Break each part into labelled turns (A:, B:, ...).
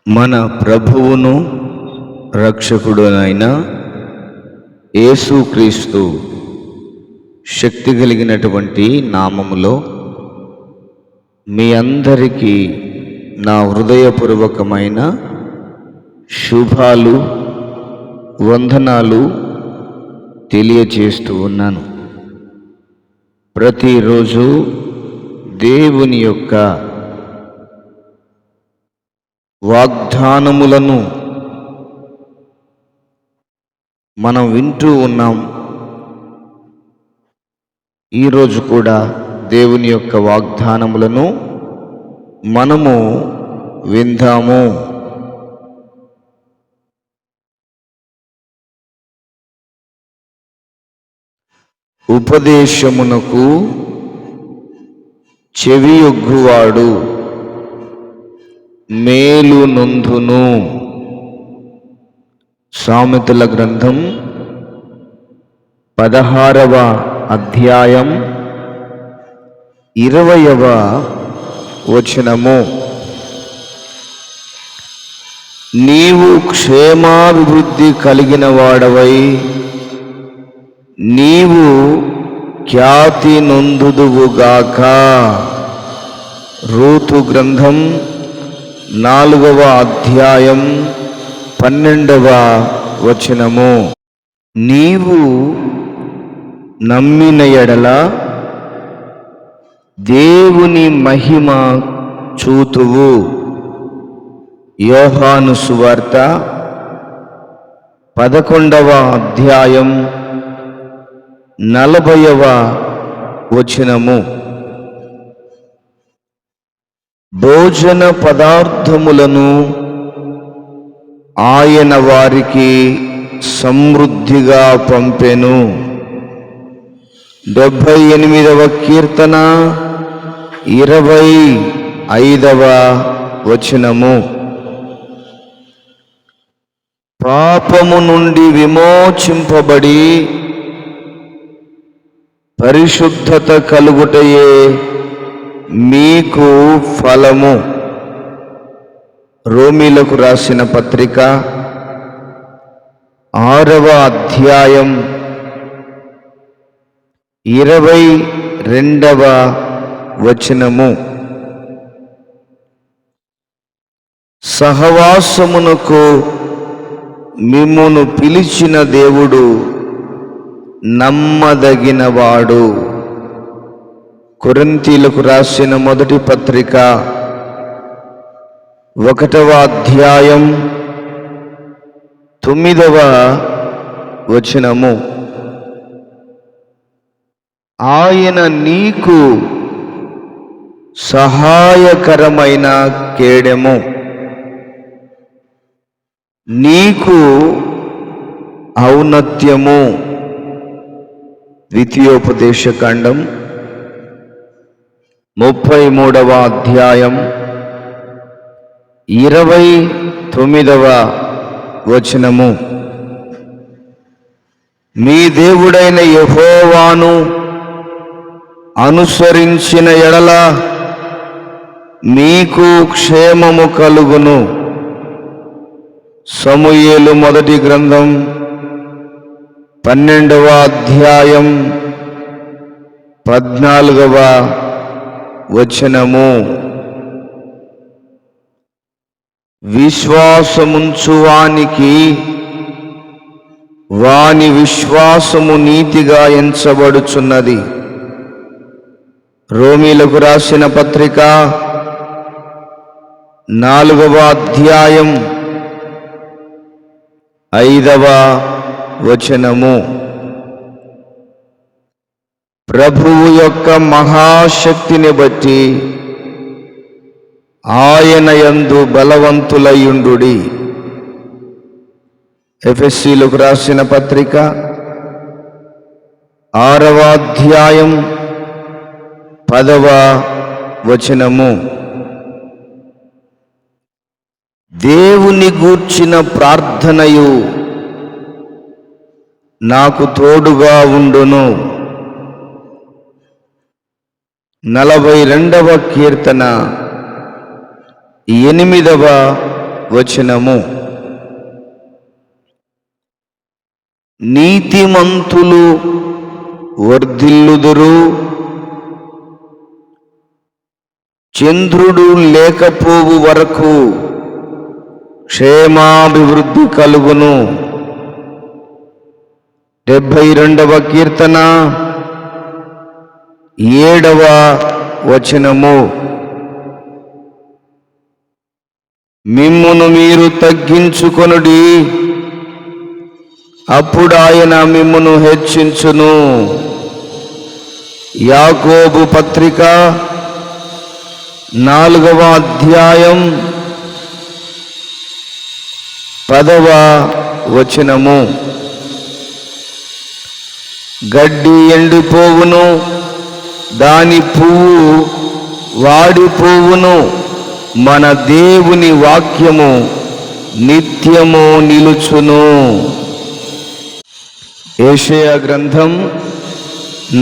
A: మన ప్రభువును రక్షకుడునైన యేసుక్రీస్తు శక్తి కలిగినటువంటి నామములో మీ అందరికీ నా హృదయపూర్వకమైన శుభాలు వందనాలు తెలియజేస్తూ ఉన్నాను. ప్రతిరోజు దేవుని యొక్క వాగ్దానములను మనం వింటూ ఉన్నాం. ఈరోజు కూడా దేవుని యొక్క వాగ్దానములను మనము విందాము. ఉపదేశమునకు చెవియొగ్గువాడు మేలు నొందును. సామెతల గ్రంథం 16వ అధ్యాయం 20వ వచనము. నీవు క్షేమాభివృద్ధి కలిగిన వాడవై నీవు ఖ్యాతి నొందుదువుగాక. రూతు గ్రంథం 4వ అధ్యాయం 12వ వచనము. నీవు నమ్మిన ఎడల దేవుని మహిమ చూతువు. యోహాను సువార్త 11వ అధ్యాయం 40వ వచనము. భోజన పదార్థములను ఆయన వారికి సమృద్ధిగా పంపెను. 78వ కీర్తన 25వ వచనము. పాపము నుండి విమోచింపబడి పరిశుద్ధత కలుగుటయే మీకు ఫలము. రోమీలకు రాసిన పత్రిక 6వ అధ్యాయం 22వ వచనము. సహవాసమునకు మిమ్మును పిలిచిన దేవుడు నమ్మదగినవాడు. కొరింథీయులకు రాసిన మొదటి పత్రిక 1వ అధ్యాయం 9వ వచనము. ఆయన నీకు సహాయకరమైన కేడెము, నీకు ఔన్నత్యము. ద్వితీయోపదేశకాండం 33వ అధ్యాయం 29వ వచనము. మీ దేవుడైన యెహోవాను అనుసరించిన ఎడల మీకు క్షేమము కలుగును. సమూయేలు మొదటి గ్రంథం 12వ అధ్యాయం 14వ వచనము. విశ్వాసముంచువానికి వాని విశ్వాసము నీతిగా ఎంచబడుచున్నది. రోమీలకు రాసిన పత్రిక 4వ అధ్యాయం 5వ వచనము. ప్రభువు యొక్క మహాశక్తిని బట్టి ఆయన యందు బలవంతులయుండుడి. ఎఫెసీయులకు రాసిన పత్రిక 6వ అధ్యాయం 10వ వచనము. దేవుని గూర్చిన ప్రార్థనయు నాకు తోడుగా ఉండును. 42వ కీర్తన 8వ వచనము. నీతిమంతులు వర్ధిల్లుదురు, చంద్రుడు లేకపోవు వరకు క్షేమాభివృద్ధి కలుగును. 72వ కీర్తన 7వ వచనము. మిమ్మును మీరు తగ్గించుకొనుడి, అప్పుడు ఆయన మిమ్మును హెచ్చించును. యాకోబు పత్రిక 4వ అధ్యాయం 10వ వచనము. గడ్డి ఎండిపోవును, దాని పువ్వు వాడిపోవును, మన దేవుని వాక్యము నిత్యము నిలుచును. యెషయా గ్రంథం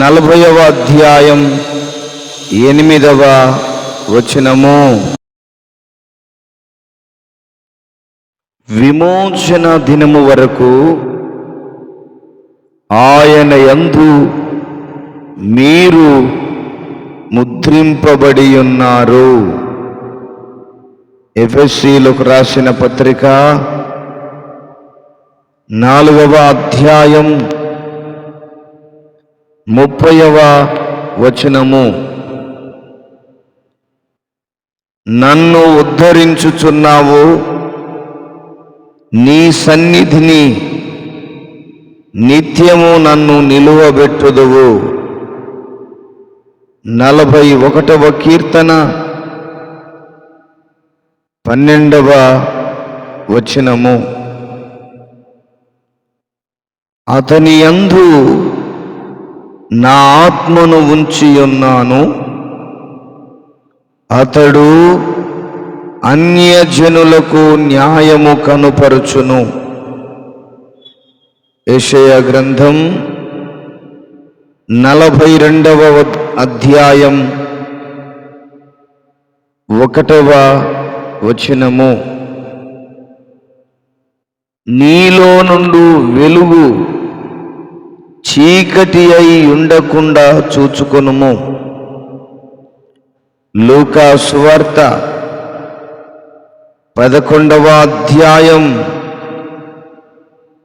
A: 40వ అధ్యాయం 8వ వచనము. విమోచన దినము వరకు ఆయన యందు మీరు ముద్రింపబడి ఉన్నారు. ఎఫెసీయులకు రాసిన పత్రిక 4వ అధ్యాయం 30వ వచనము. నన్ను ఉద్ధరించుచున్నావు, నీ సన్నిధిని నిత్యము నన్ను నిలువబెట్టుదువు. 41వ కీర్తన 12వ వచనము. అతని యందు నా ఆత్మను ఉంచి ఉన్నాను, అతడు అన్యజనులకు న్యాయము కనుపరుచును. యెషయా గ్రంథం 42వ అధ్యాయం 1వ వచనము. నీలో నుండి వెలుగు చీకటి అయి ఉండకుండా చూచుకొనుము. లూకా సువార్త 11వ అధ్యాయం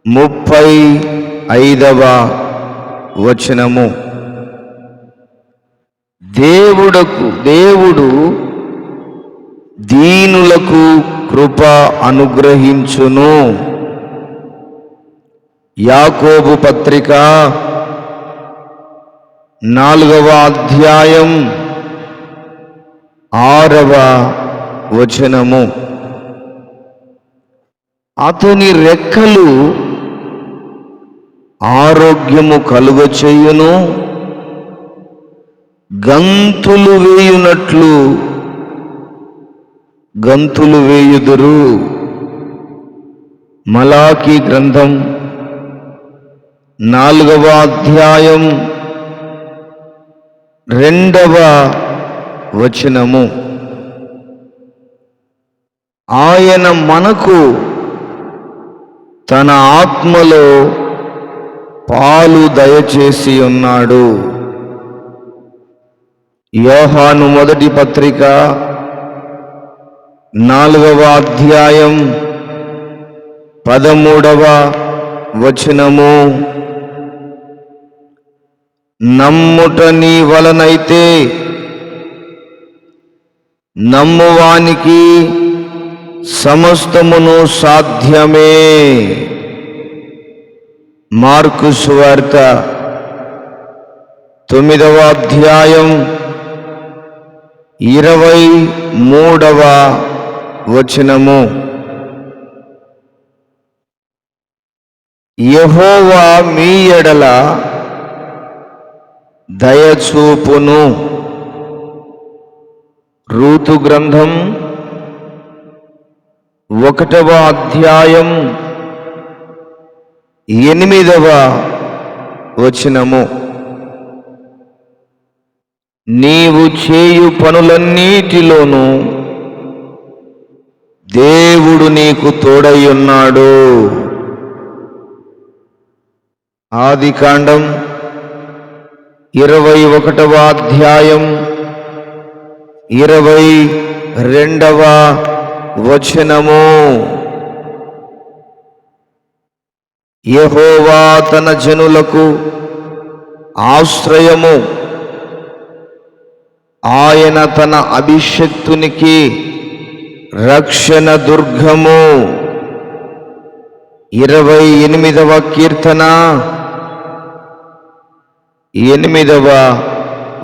A: 35వ వచనము. దేవుడు దీనులకు కృప అనుగ్రహించును. యాకోబు పత్రిక 4వ అధ్యాయం 6వ వచనము. అతని రెక్కలు ఆరోగ్యము కలుగచేయును, గంతులు వేయునట్లు గంతులు వేయుదురు. మలాకీ గ్రంథం 4వ అధ్యాయం 2వ వచనము. ఆయన మనకు తన ఆత్మలో పాలు దయచేసి ఉన్నాడు. యోహాను మొదటి పత్రిక 4వ అధ్యాయం 13వ వచనము. నమ్ముట నీ వలనైతే నమ్మువానికి సమస్తమును సాధ్యమే. మార్కు సువార్త 9వ అధ్యాయం 23వ వచనము. యెహోవా మీ ఎడల దయచూపును. రూతు గ్రంథం 1వ అధ్యాయం 8వ వచనము. నీవు చేయు పనులన్నిటిలోనూ దేవుడు దేవుడు నీకు తోడయ్యున్నాడు. ఆదికాండం 21వ అధ్యాయం 22వ వచనము. యెహోవా తన జనులకు ఆశ్రయము, ఆయన తన అభిషిక్తునికి రక్షణ దుర్గము. 28వ కీర్తన 8వ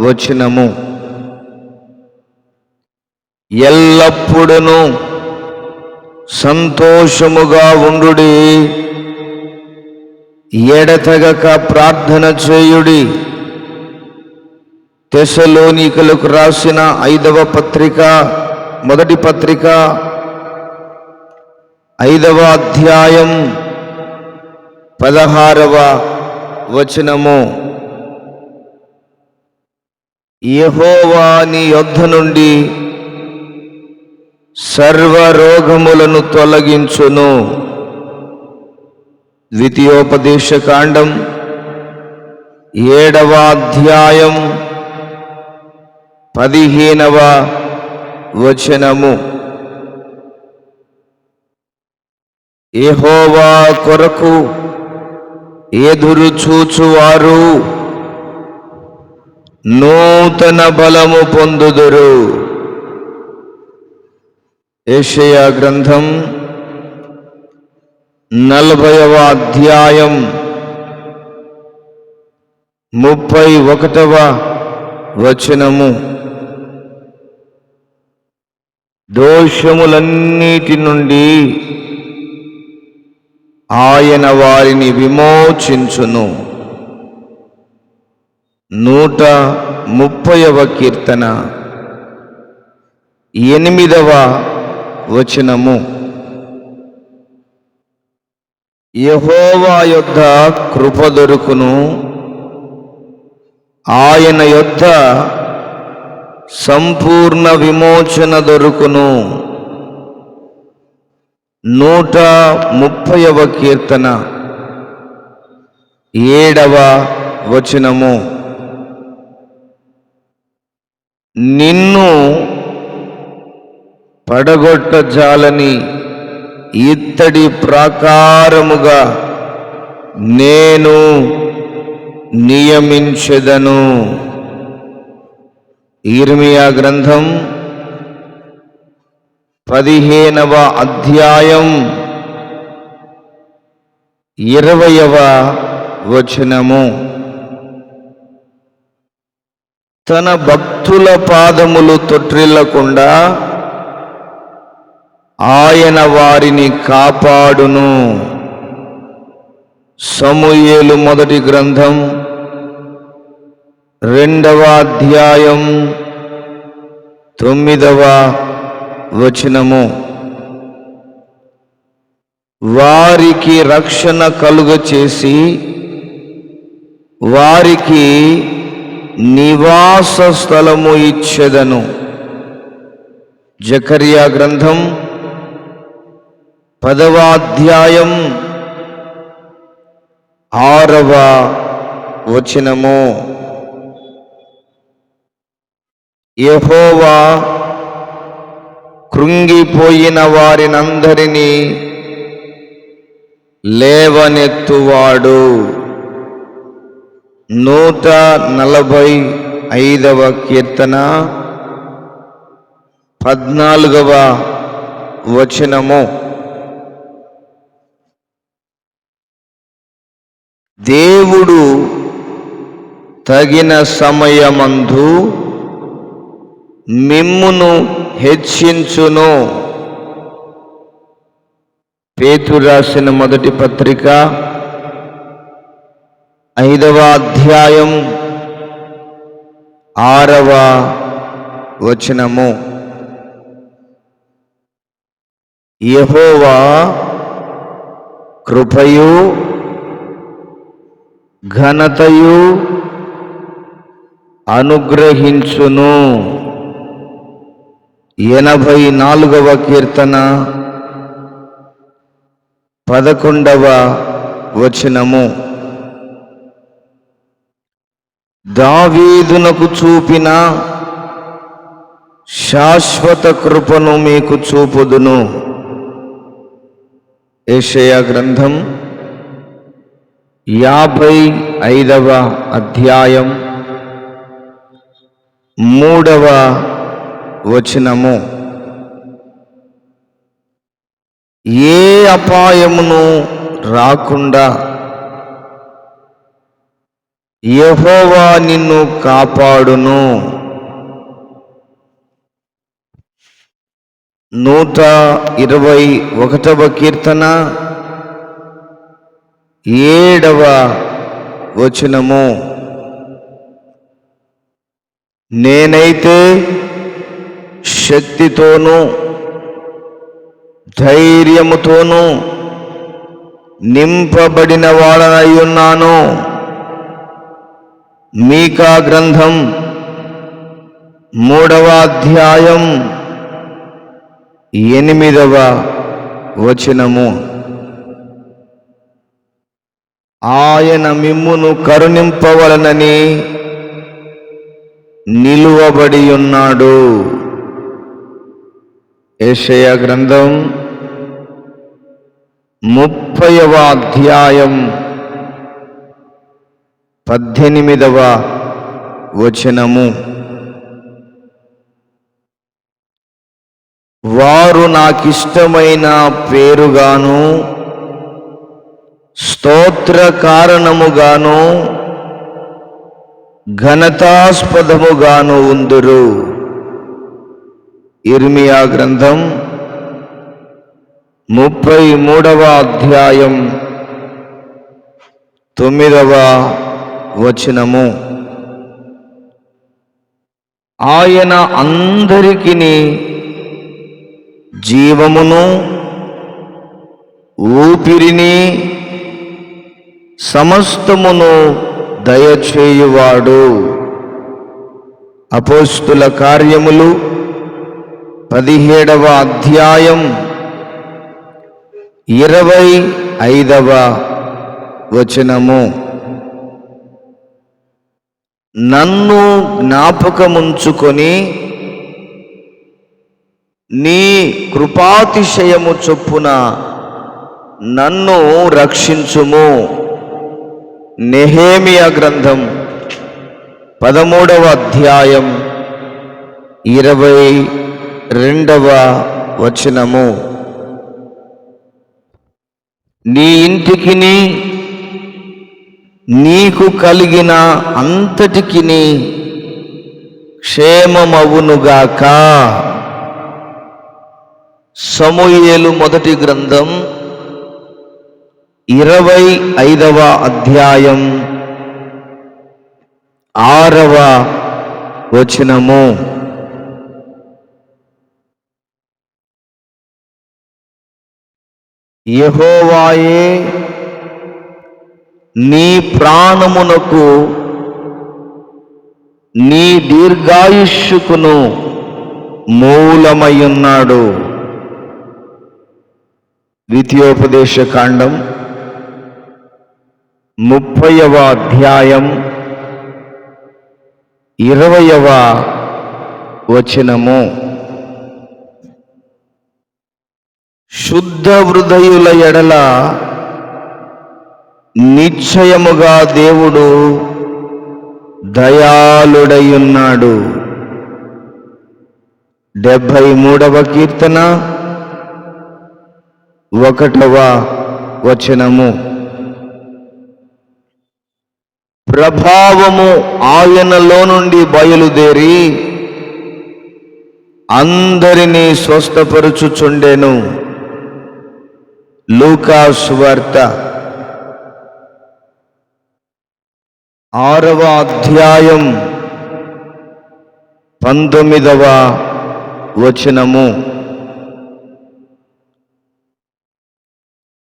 A: వచనము. ఎల్లప్పుడూ సంతోషముగా ఉండుడి, ఎడతెగక ప్రార్థన చేయుడి. తెస్సలోనికలకు రాసిన 5వ పత్రిక, మొదటి పత్రిక 5వ అధ్యాయం 16వ వచనము. యెహోవా నీ యొద్ద నుండి సర్వరోగములను తొలగించును. ద్వితీయోపదేశకాండం 7వ అధ్యాయం 15వ వచనము. యెహోవా కొరకు ఎదురు చూచువారు నూతన బలము పొందుదురు. యెషయా గ్రంథం 40వ అధ్యాయం 31వ వచనము. దోషములన్నిటి నుండి ఆయన వారిని విమోచించును. 130వ కీర్తన 8వ వచనము. యెహోవా యొద్ద కృప దొరుకును, ఆయన యొద్ద సంపూర్ణ విమోచన దొరుకును. 130వ కీర్తన 7వ వచనము. నిన్ను పడగొట్టజాలని ఇత్తడి ప్రాకారముగా నేను నియమించెదను. ఇర్మియా గ్రంథం 15వ అధ్యాయం 20వ వచనము. తన భక్తుల పాదములు తొట్రిల్లకుండా ఆయన వారిని కాపాడును. సమూయేలు మొదటి గ్రంథం 2వ అధ్యాయం 9వ వచనము. వారికి రక్షణ కలుగచేసి వారికి నివాస స్థలము ఇచ్చెదను. జకర్యా గ్రంథం 10వ అధ్యాయం 6వ వచనము. యెహోవా కృంగిపోయిన వారినందరినీ లేవనెత్తువాడు. 145వ కీర్తన 14వ వచనము. దేవుడు తగిన సమయమందు మిమ్మును హెచ్చించును. పేతురు రాసిన మొదటి పత్రిక 5వ అధ్యాయం 6వ వచనము. యెహోవా కృపయు ఘనతయు అనుగ్రహించును. 84వ కీర్తన 11వ వచనము. దావీదునకు చూపిన శాశ్వత కృపను మీకు చూపుదును. యెషయా గ్రంథం 55వ అధ్యాయం 3వ వచనము. ఏ అపాయమును రాకుండా యెహోవా నిన్ను కాపాడును. 121వ కీర్తన 7వ వచనము. నేనైతే శక్తితోనూ ధైర్యముతోనూ నింపబడిన వాడనై ఉన్నాను. మీకా గ్రంథం 3వ అధ్యాయం 8వ వచనము. ఆయన మిమ్మును కరుణింపవలనని నిలువబడి ఉన్నాడు. యెషయా గ్రంథం 30వ అధ్యాయం 18వ వచనము. వారు నాకిష్టమైన పేరుగాను స్తోత్ర కారణముగాను ఘనతాస్పదముగాను ఉందురు. ఇర్మియా గ్రంథం 33వ అధ్యాయం 9వ వచనము. ఆయన అందరికిని జీవమును ఊపిరిని సమస్తమును దయచేయువాడు. అపోస్తుల కార్యములు 17వ అధ్యాయం 25వ వచనము. నన్ను జ్ఞాపకముంచుకొని నీ కృపాతిశయము చొప్పున నన్ను రక్షించుము. నెహెమీయా గ్రంథం 13వ అధ్యాయం 22వ వచనము. నీ ఇంటికిని నీకు కలిగిన అంతటికిని క్షేమమవునుగాక. సమూయేలు మొదటి గ్రంథం 25వ అధ్యాయం 6వ వచనము. యెహోవాయే నీ ప్రాణమునకు నీ దీర్ఘాయుష్కును మూలమయ్యున్నాడు. ద్వితీయోపదేశ కాండం 30వ అధ్యాయం 20వ వచనము. శుద్ధ హృదయుల ఎడల నిశ్చయముగా దేవుడు దయాళుడయున్నాడు. 73వ కీర్తన 1వ వచనము. ప్రభావము ఆయనలో నుండి బయలుదేరి అందరినీ స్వస్థపరుచుచుండెను. లూకా సువార్త 6వ అధ్యాయం 19వ వచనము.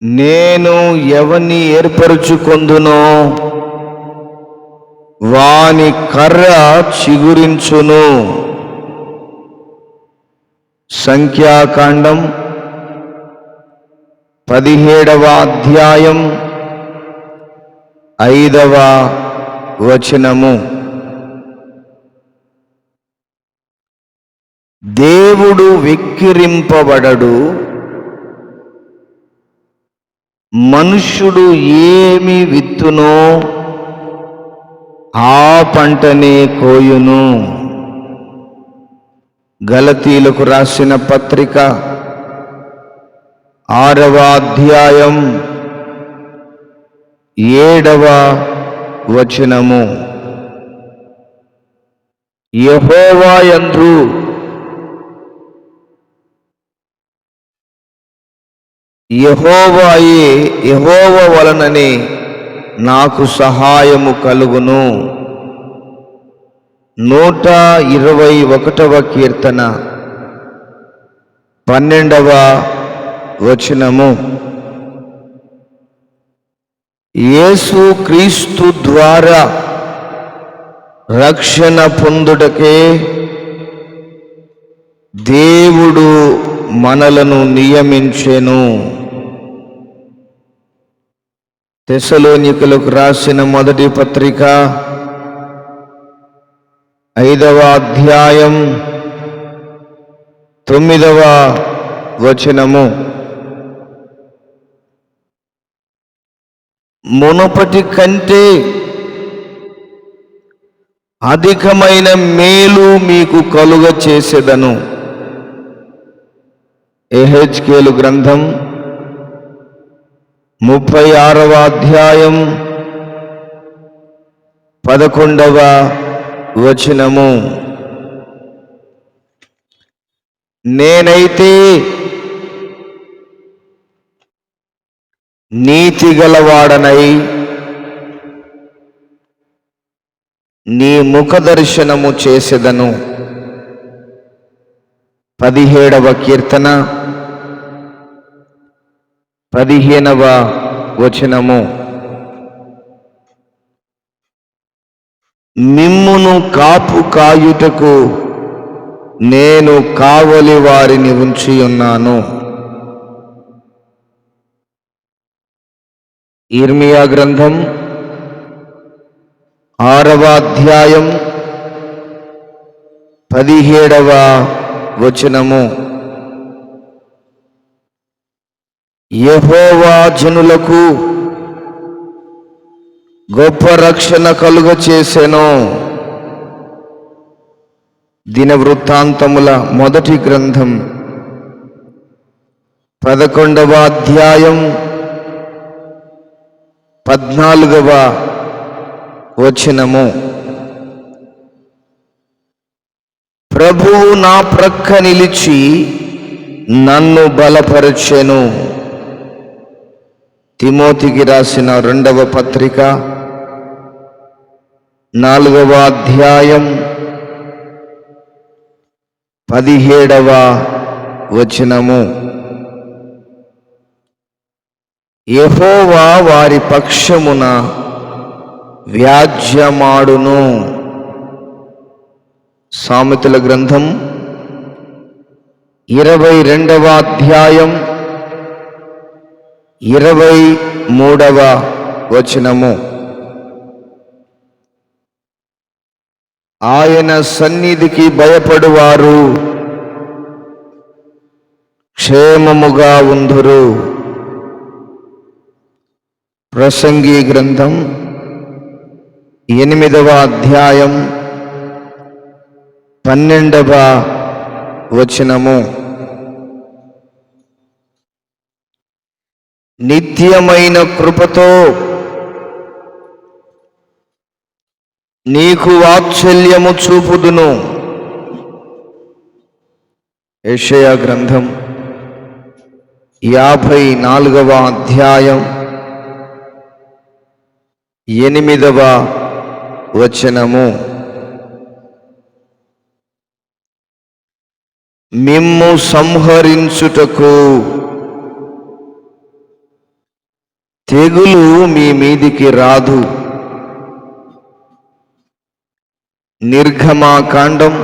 A: నేను ఎవని ఏర్పరచుకొందునో వాని కర్ర చిగురించును. సంఖ్యాకాండం 17వ అధ్యాయం 5వ వచనము. దేవుడు వెక్కిరింపబడడు, మనుష్యుడు ఏమి విత్తునో ఆ పంటనే కోయును. గలతీయులకు రాసిన పత్రిక 6వ అధ్యాయం 7వ వచనము. యెహోవా యందు యెహోవా వలననే నాకు సహాయము కలుగును. 121వ కీర్తన 12వ వచనము. యేసు క్రీస్తు ద్వారా రక్షణ పొందుటకే దేవుడు మనలను నియమించెను. తెస్సలోనికలకు రాసిన మొదటి పత్రిక 5వ అధ్యాయం 9వ వచనము. మునుపటి కంటే అధికమైన మేలు మీకు కలుగ చేసేదను. యెహెజ్కేలు గ్రంథం 36వ అధ్యాయం 11వ వచనము. నేనైతే నీతి గలవాడనై నీ ముఖ దర్శనము చేసేదను. 17వ కీర్తన 15వ వచనము. మిమ్మును కాపు కాయుటకు నేను కావలి వారిని ఉంచి ఉన్నాను. ఇర్మియా గ్రంథం 6వ అధ్యాయం 17వ వచనము. యెహోవా జనులకు గొప్ప రక్షణ కలుగ చేసెను. దినవృత్తాంతముల మొదటి గ్రంథం 11వ అధ్యాయం 14వ వచనము. ప్రభువు నా ప్రక్క నిలిచి నన్ను బలపరచెను. తిమోతికి రాసిన 2వ పత్రిక 4వ అధ్యాయం 17వ వచనము. యెహోవా వారి పక్షమున వ్యాజ్యమాడును. సామెతల గ్రంథం 22వ అధ్యాయం 23వ వచనము. ఆయన సన్నిధికి భయపడువారు క్షేమముగా ఉందురు. ప్రసంగి గ్రంథం 8వ అధ్యాయం 12వ వచనము. నిత్యమైన కృపతో నీకు వాత్సల్యము చూపుదును. యెషయా గ్రంథం 54వ అధ్యాయం 8వ వచనము. మిమ్ము సంహరించుటకు తెగులు మీ మీదికి రాదు. నిర్గమాకాండం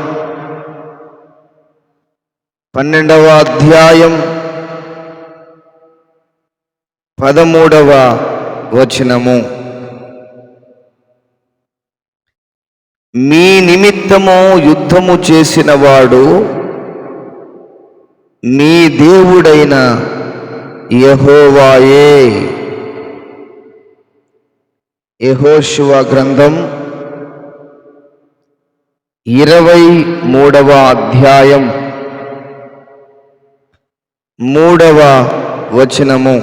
A: 12వ అధ్యాయం 13వ వచనము. మీ నిమిత్తము యుద్ధము చేసిన వాడు మీ దేవుడైన యెహోవాయే. యెహోషువ గ్రంథం 23వ అధ్యాయం 3వ వచనము.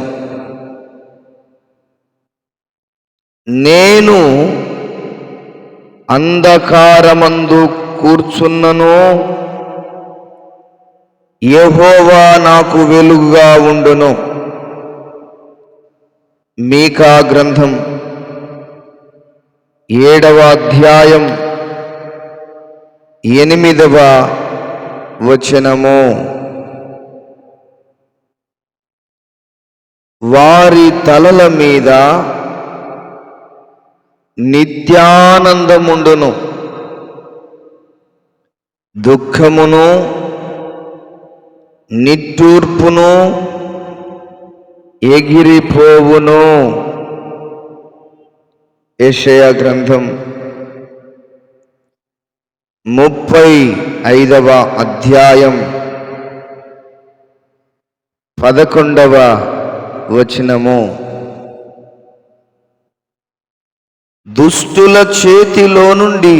A: నేను అంధకారమందు కూర్చున్నను, యెహోవా నాకు వెలుగుగా ఉండును. మీకా గ్రంథం 7వ అధ్యాయం 8వ వచనము. వారి తలల మీద నిత్యానందముండును, దుఃఖమును నిట్టూర్పును ఎగిరిపోవును. యెషయా గ్రంథం 35వ అధ్యాయం 11వ వచనము. దుష్టుల చేతిలో నుండి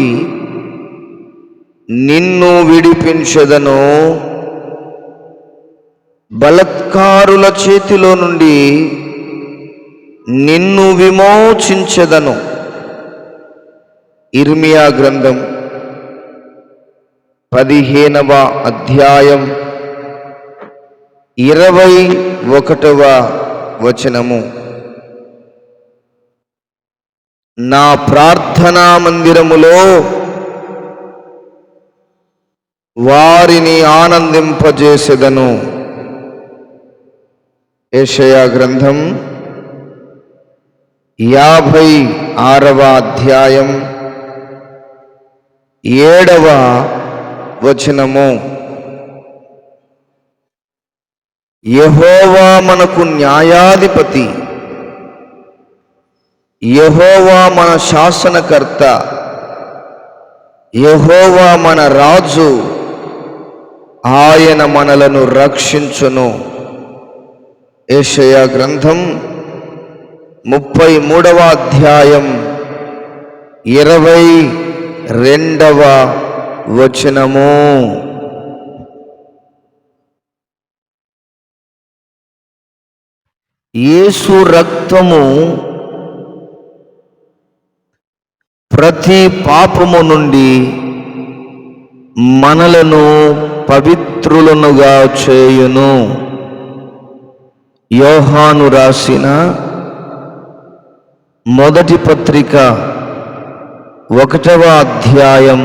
A: నిన్ను విడిపించెదను, బలత్కారుల చేతిలో నుండి నిన్ను విమోచించెదను. ఇర్మియా గ్రంథం 15వ అధ్యాయం 21వ వచనము. నా ప్రార్థనా మందిరములో వారిని ఆనందింపజేసెదను. యెషయా గ్రంథం 56వ అధ్యాయం 7వ వచనము. యెహోవా మనకు న్యాయాధిపతి, యెహోవా మన శాసనకర్త, యెహోవా మన రాజు, ఆయన మనలను రక్షించును. యెషయా గ్రంథం 33వ అధ్యాయం 22వ వచనము. యేసు రక్తము ప్రతి పాపము నుండి మనలను పవిత్రులనుగా చేయును. యోహాను రాసిన మొదటి పత్రిక 1వ అధ్యాయం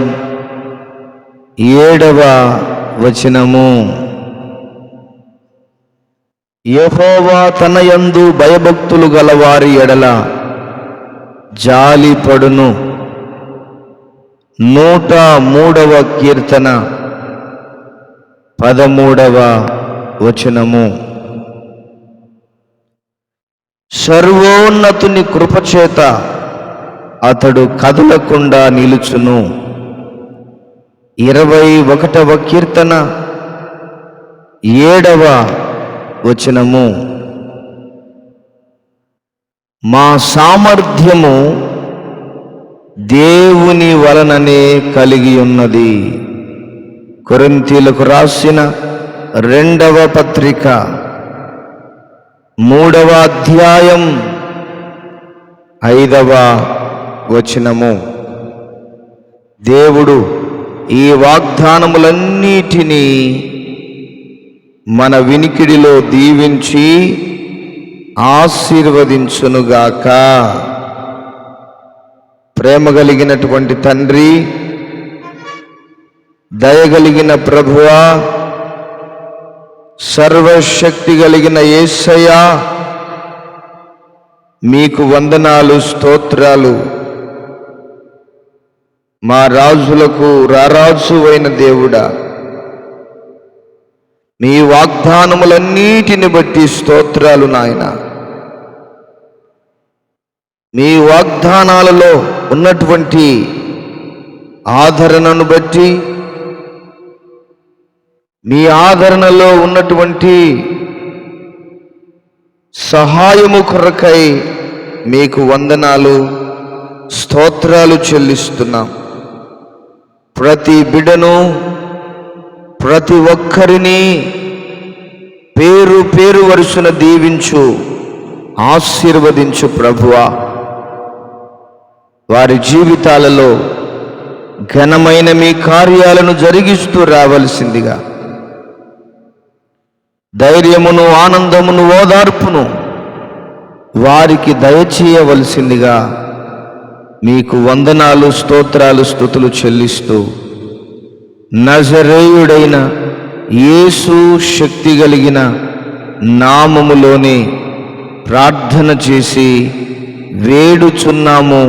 A: 7వ వచనము. యెహోవా తన యందు భయభక్తులు గలవారి ఎడల జాలిపడును. 103వ కీర్తన 13వ వచనము. సర్వోన్నతుని కృపచేత అతడు కదలకుండా నిలుచును. 21వ కీర్తన 7వ వచనము. మా సామర్థ్యము దేవుని వలననే కలిగి ఉన్నది. కొరింథీయులకు రాసిన 2వ పత్రిక 3వ అధ్యాయం 5వ వచనము. దేవుడు ఈ వాగ్దానములన్నిటినీ మన వినికిడిలో దీవించి ఆశీర్వదించునుగాక. ప్రేమ కలిగినటువంటి తండ్రి, దయగలిగిన ప్రభువా, సర్వశక్తి కలిగిన యేసయ్యా, మీకు వందనాలు, స్తోత్రాలు. మా రాజులకు రారాజు అయిన దేవుడా, మీ వాగ్దానములన్నిటిని బట్టి స్తోత్రాలు నాయన. మీ వాగ్దానాలలో ఉన్నటువంటి ఆదరణను బట్టి, మీ ఆదరణలో ఉన్నటువంటి సహాయము కొరకై మీకు వందనాలు, స్తోత్రాలు చెల్లిస్తున్నాం. ప్రతి బిడ్డను, ప్రతి ఒక్కరిని పేరు పేరు వరుసన దీవించు, ఆశీర్వదించు ప్రభువా. వారి జీవితాలలో ఘనమైన మీ కార్యాలను జరిగిస్తూ రావలసిందిగా, ధైర్యమును, ఆనందమును, ఓదార్పును వారికి దయచేయవలసిందిగా మీకు వందనాలు, స్తోత్రాలు, స్తుతులు చెల్లిస్తూ నజరేయుడైన యేసు శక్తి కలిగిన నామములోనే ప్రార్థన చేసి వేడుచున్నాము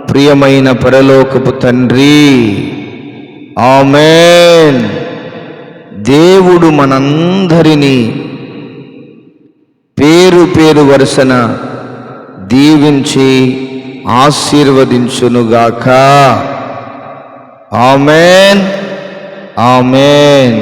A: ప్రియమైన పరలోకపు తండ్రి, ఆమేన్. దేవుడు మనందరినీ పేరు పేరు వరుసన దీవించి ఆశీర్వదించునుగాక. ఆమేన్, ఆమేన్.